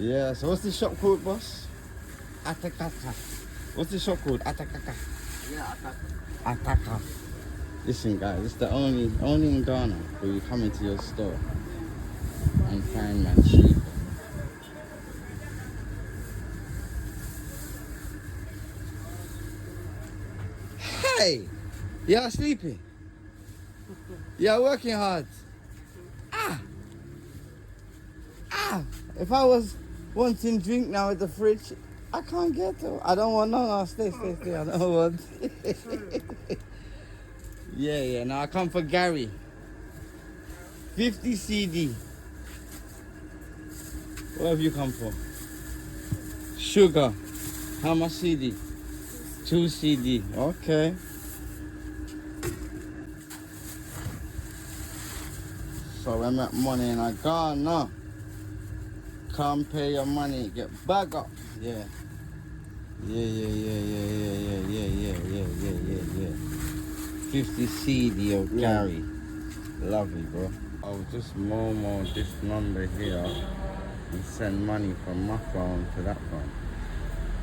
Yeah, so what's the shop called, boss? Atakaka. What's the shop called? Atakaka. Yeah, attack. Ataka. Listen, guys, it's the only in Ghana where you come into your store and find man sleeping. Hey! You're sleeping. You're working hard. Ah! Ah! If I was wanting drink now at the fridge, I can't get to. I don't want no. Stay. I don't want. Yeah. Now I come for Gary. 50 CD. What have you come for? Sugar. How much CD? 2 CD. Okay. So when I make money and I gone now. Come pay your money. Get back up. Yeah. 50 CD of Gary. Lovely, bro. I'll just Momo this number here and send money from my phone to that phone.